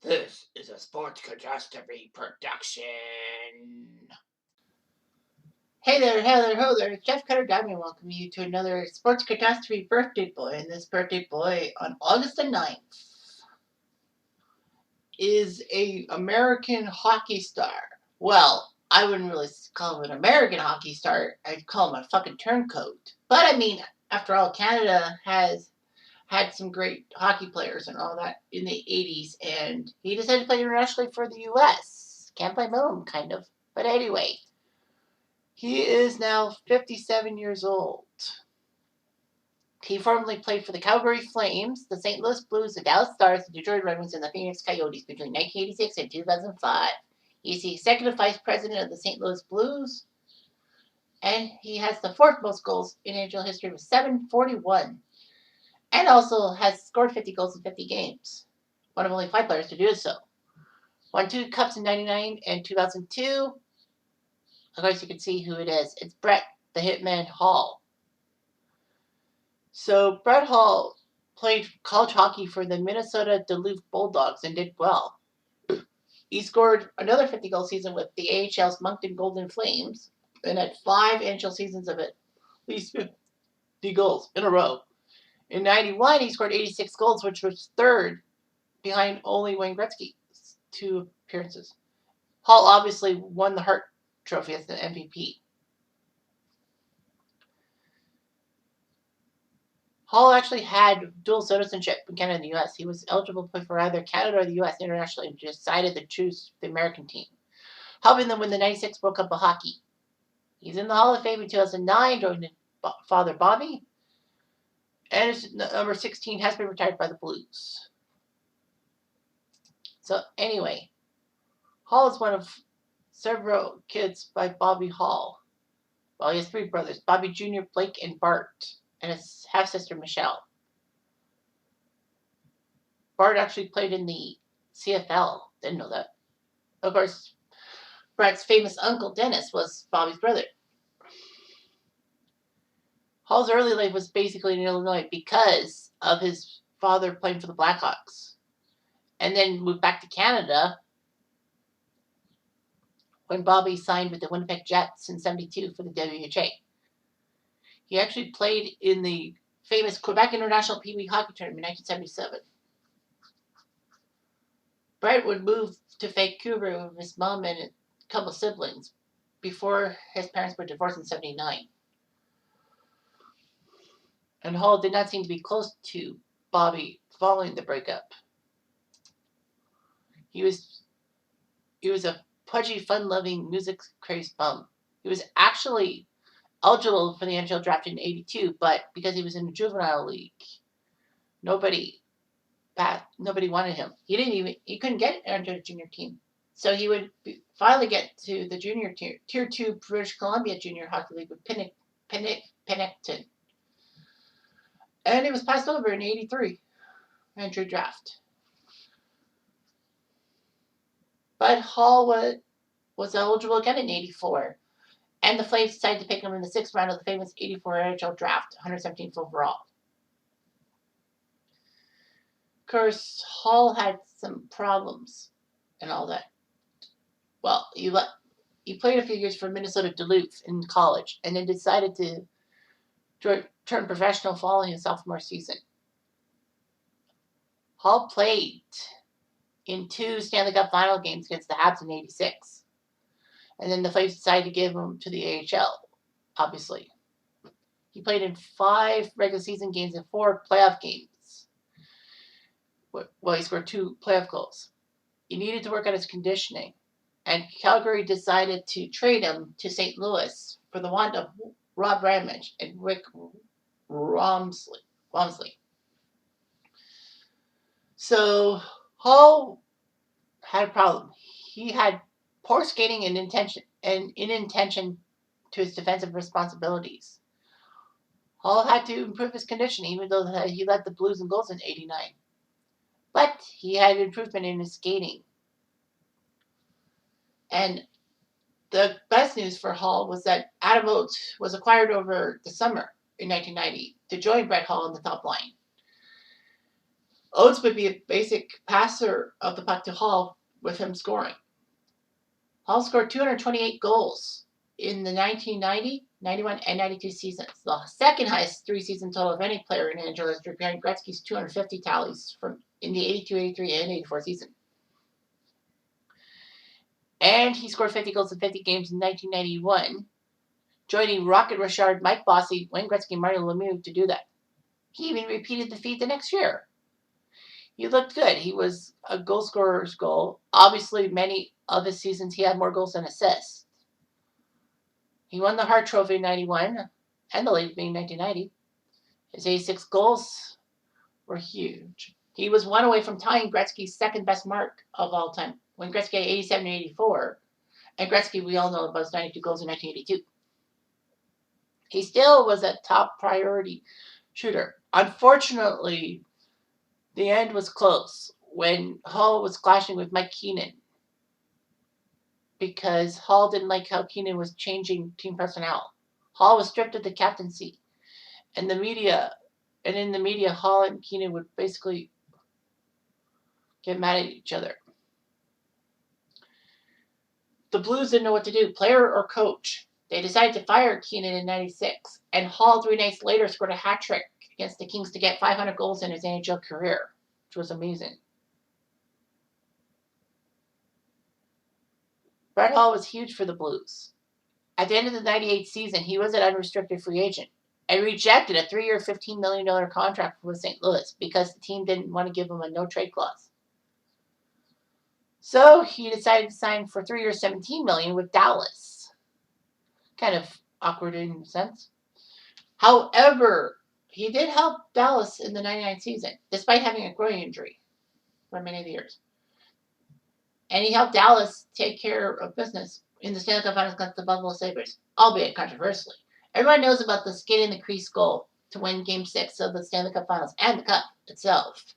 This is a Sports Catastrophe production. Hey there, ho there, it's Jeff Cutter Diamond welcoming you to another Sports Catastrophe birthday boy. And this birthday boy on August the 9th is a American hockey star. Well, I wouldn't really call him an American hockey star. I'd call him a fucking turncoat. But I mean, after all, Canada has had some great hockey players and all that in the 80s, and he decided to play internationally for the U.S. Can't blame him, kind of. But anyway, he is now 57 years old. He formerly played for the Calgary Flames, the St. Louis Blues, the Dallas Stars, the Detroit Red Wings, and the Phoenix Coyotes between 1986 and 2005. He's the executive vice president of the St. Louis Blues, and he has the fourth most goals in NHL history with 741, and also has scored 50 goals in 50 games. One of only 5 players to do so. Won 2 Cups in 99 and 2002. Of course, you can see who it is. It's Brett the Hitman Hall. So Brett Hall played college hockey for the Minnesota Duluth Bulldogs and did well. He scored another 50-goal season with the AHL's Moncton Golden Flames and had 5 NHL seasons of at least 50 goals in a row. In 91, he scored 86 goals, which was third behind only Wayne Gretzky's 2 appearances. Hall obviously won the Hart Trophy as the MVP. Hall actually had dual citizenship in Canada and the U.S. He was eligible to play for either Canada or the U.S. internationally and decided to choose the American team, helping them win the 96 World Cup of Hockey. He's in the Hall of Fame in 2009, joining Father Bobby, and his number 16 has been retired by the Blues. So anyway, Hall is one of several kids by Bobby Hall. Well, he has 3 brothers, Bobby Jr., Blake, and Bart, and his half-sister, Michelle. Bart actually played in the CFL. Didn't know that. Of course, Brett's famous uncle, Dennis, was Bobby's brother. Hall's early life was basically in Illinois because of his father playing for the Blackhawks, and then moved back to Canada when Bobby signed with the Winnipeg Jets in 1972 for the WHA. He actually played in the famous Quebec International Pee Wee Hockey Tournament in 1977. Brett would move to Vancouver with his mom and a couple of siblings before his parents were divorced in 1979. And Hall did not seem to be close to Bobby following the breakup. He was a pudgy, fun-loving, music-crazed bum. He was actually eligible for the NHL draft in 1982, but because he was in the juvenile league, nobody wanted him. He couldn't get into the junior team. So he would finally get to the junior tier 2 British Columbia Junior Hockey League with Penticton. And it was passed over in 1983 entry draft. But Hall was eligible again in 1984. And the Flames decided to pick him in the 6th round of the famous 1984 NHL draft, 117th overall. Of course, Hall had some problems and all that. Well, he played a few years for Minnesota Duluth in college and then decided to turn professional following his sophomore season. Hall played in 2 Stanley Cup final games against the Habs in 1986. And then the Flames decided to give him to the AHL, obviously. He played in 5 regular season games and 4 playoff games. Well, he scored 2 playoff goals. He needed to work on his conditioning, and Calgary decided to trade him to St. Louis for the want of Rob Ramage and Rick Walmsley. So Hall had a problem. He had poor skating and inattention to his defensive responsibilities. Hall had to improve his condition, even though he led the Blues in goals in 1989. But he had improvement in his skating. And the best news for Hall was that Adam Oates was acquired over the summer in 1990 to join Brett Hall on the top line. Oates would be a basic passer of the puck to Hall with him scoring. Hall scored 228 goals in the 1990, 91, and 92 seasons, the second highest three-season total of any player in NHL history, behind Gretzky's 250 tallies from in the 82, 83, and 84 season. And he scored 50 goals in 50 games in 1991, joining Rocket Richard, Mike Bossy, Wayne Gretzky, and Mario Lemieux to do that. He even repeated the feat the next year. He looked good. He was a goal scorer's goal. Obviously, many of his seasons he had more goals than assists. He won the Hart Trophy in 91 and the Lady Being 1990. His 86 goals were huge. He was one away from tying Gretzky's second best mark of all time, when Gretzky had 87 and 84. And Gretzky, we all know about his 92 goals in 1982. He still was a top priority shooter. Unfortunately, the end was close when Hall was clashing with Mike Keenan, because Hall didn't like how Keenan was changing team personnel. Hall was stripped of the captaincy, and in the media, Hall and Keenan would basically get mad at each other. The Blues didn't know what to do, player or coach. They decided to fire Keenan in 96, and Hall 3 nights later scored a hat trick against the Kings to get 500 goals in his NHL career, which was amazing. Brett Hall was huge for the Blues. At the end of the 98 season, he was an unrestricted free agent and rejected a 3-year, $15 million contract with St. Louis because the team didn't want to give him a no-trade clause. So he decided to sign for 3 years, $17 million with Dallas. Kind of awkward in a sense. However, he did help Dallas in the 99 season, despite having a groin injury for many of the years. And he helped Dallas take care of business in the Stanley Cup Finals against the Buffalo Sabres, albeit controversially. Everyone knows about the skid in the crease goal to win Game 6 of the Stanley Cup Finals and the Cup itself.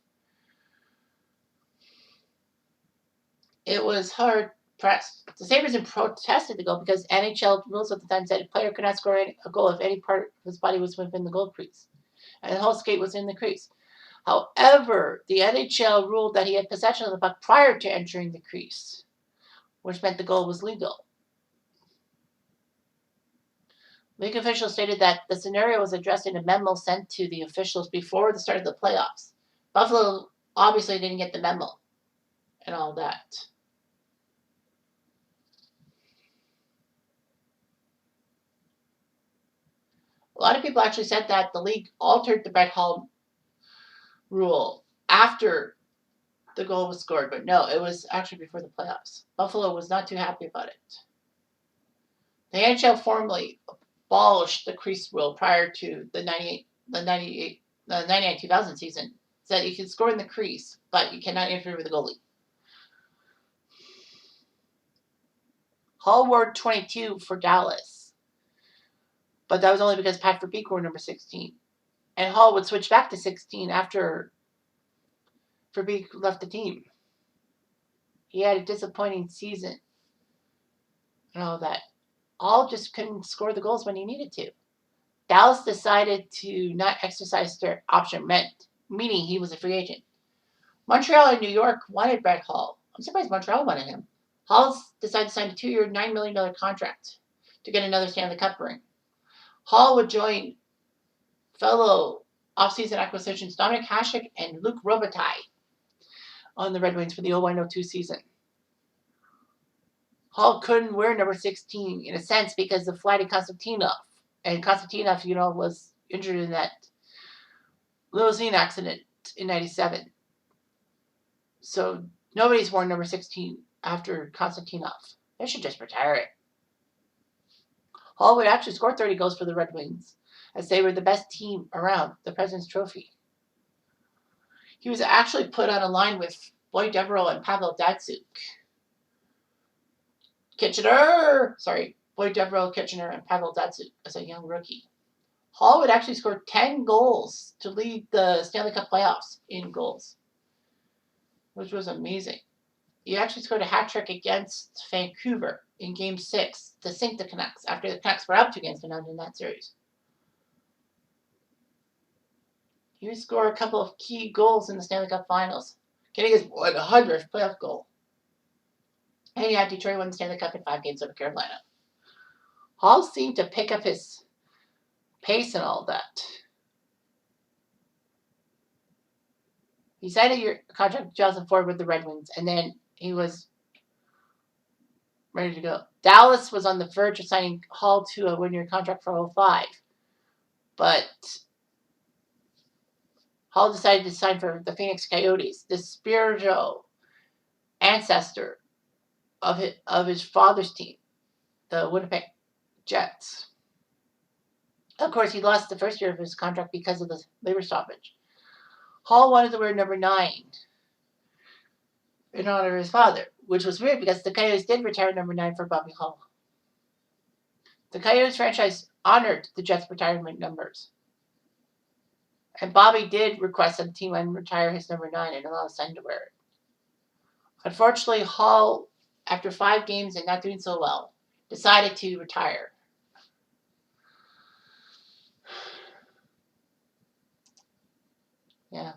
It was hard pressed. The Sabres protested the goal because NHL rules at the time said a player could not score a goal if any part of his body was within the goal crease, and the whole skate was in the crease. However, the NHL ruled that he had possession of the puck prior to entering the crease, which meant the goal was legal. League officials stated that the scenario was addressed in a memo sent to the officials before the start of the playoffs. Buffalo obviously didn't get the memo and all that. A lot of people actually said that the league altered the Brett Hall rule after the goal was scored, but no, it was actually before the playoffs. Buffalo was not too happy about it. The NHL formally abolished the crease rule prior to the 99-2000 season. Said you can score in the crease, but you cannot interfere with the goalie. Hall wore 22 for Dallas, but that was only because Pat Verbeek wore number 16. And Hall would switch back to 16 after Verbeek left the team. He had a disappointing season and all that. Hall just couldn't score the goals when he needed to. Dallas decided to not exercise their option, meaning he was a free agent. Montreal and New York wanted Brett Hall. I'm surprised Montreal wanted him. Hall decided to sign a 2-year, $9 million contract to get another Stanley Cup ring. Hall would join fellow offseason acquisitions Dominic Hasek and Luc Robitaille on the Red Wings for the 01-02 season. Hall couldn't wear number 16 in a sense because of Vladdy Konstantinov. And Konstantinov, was injured in that limousine accident in 97. So nobody's worn number 16 after Konstantinov. They should just retire it. Hall would actually score 30 goals for the Red Wings, as they were the best team around the President's Trophy. He was actually put on a line with Boyd Devereaux and Pavel Datsyuk. Boyd Devereaux, Kitchener, and Pavel Datsyuk as a young rookie. Hall would actually score 10 goals to lead the Stanley Cup playoffs in goals, which was amazing. He actually scored a hat trick against Vancouver in Game 6 to sink the Canucks after the Canucks were up 2-0 in that series. He would score a couple of key goals in the Stanley Cup Finals, getting his 100th playoff goal. And yeah, Detroit won the Stanley Cup in 5 games over Carolina. Hall seemed to pick up his pace and all that. He signed a year contract with 2004 with the Red Wings, and then he was ready to go. Dallas was on the verge of signing Hall to a one-year contract for 05, but Hall decided to sign for the Phoenix Coyotes, the spiritual ancestor of his father's team, the Winnipeg Jets. Of course, he lost the first year of his contract because of the labor stoppage. Hall wanted to wear number 9 in honor of his father, which was weird because the Coyotes did retire number 9 for Bobby Hall. The Coyotes franchise honored the Jets' retirement numbers. And Bobby did request that the team retire his number 9 and allow his son to wear it. Unfortunately, Hall, after 5 games and not doing so well, decided to retire. Yeah.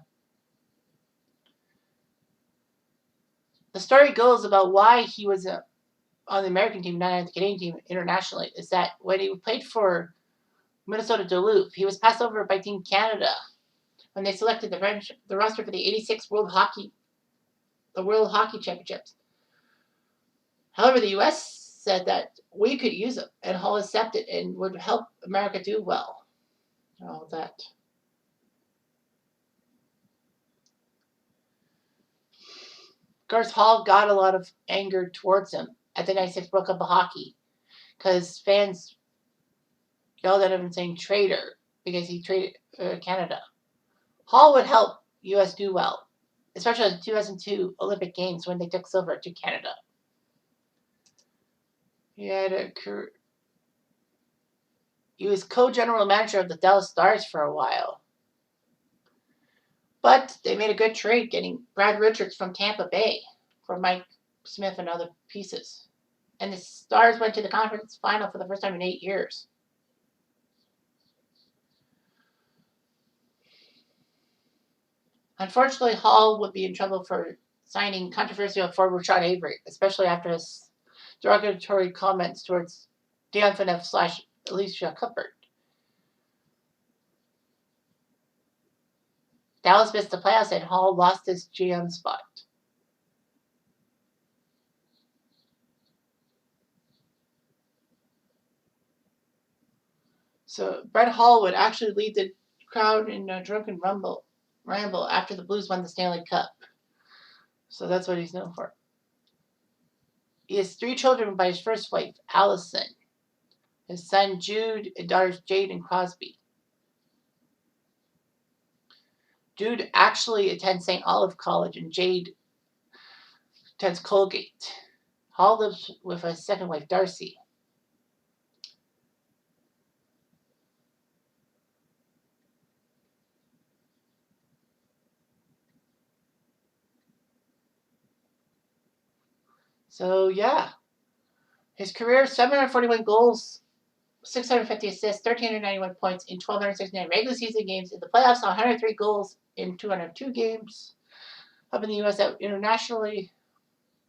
The story goes about why he was on the American team, not on the Canadian team internationally, is that when he played for Minnesota Duluth, he was passed over by Team Canada when they selected the roster for the '86 World Hockey Championships. However, the U.S. said that we could use him, and Hall accepted and would help America do well. All that. Of course, Hall got a lot of anger towards him at the '96 World Cup of Hockey because fans yelled at him and saying traitor because he traded Canada. Hall would help U.S. do well, especially in the 2002 Olympic Games when they took silver to Canada. He was co-general manager of the Dallas Stars for a while. But they made a good trade getting Brad Richards from Tampa Bay for Mike Smith and other pieces. And the Stars went to the conference final for the first time in 8 years. Unfortunately, Hall would be in trouble for signing controversial forward Sean Avery, especially after his derogatory comments towards Dion Phaneuf / Alicia Cuthbert. Dallas missed the playoffs and Hall lost his GM spot. So Brett Hall would actually lead the crowd in a drunken ramble after the Blues won the Stanley Cup. So that's what he's known for. He has 3 children by his first wife, Allison, his son Jude, and daughters Jade and Crosby. Jude actually attends St. Olive College and Jade attends Colgate. Hall lives with his second wife, Darcy. So, yeah. His career, 741 goals, 650 assists, 1,391 points in 1,269 regular season games. In the playoffs, 103 goals in 202 games. Up in the U.S., out internationally.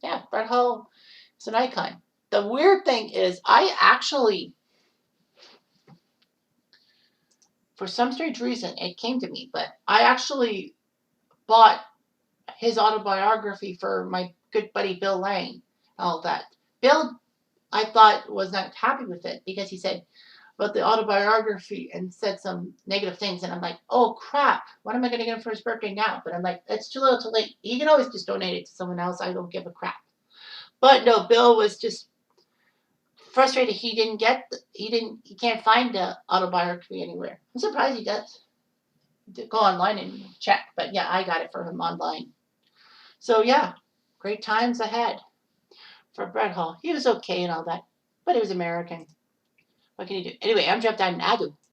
Yeah, Brett Hull is an icon. The weird thing is, I actually, for some strange reason, it came to me, but I actually bought his autobiography for my good buddy Bill Lang. All that. Bill, I thought, was not happy with it because he said about the autobiography and said some negative things. And I'm like, oh crap, what am I going to get him for his birthday now? But I'm like, it's too little too late. He can always just donate it to someone else. I don't give a crap. But no, Bill was just frustrated he can't find the autobiography anywhere. I'm surprised he does. Go online and check. But yeah, I got it for him online. So yeah, great times ahead for Brett Hall. He was okay and all that, but he was American. What can you do? Anyway, I'm Jeff Dynado.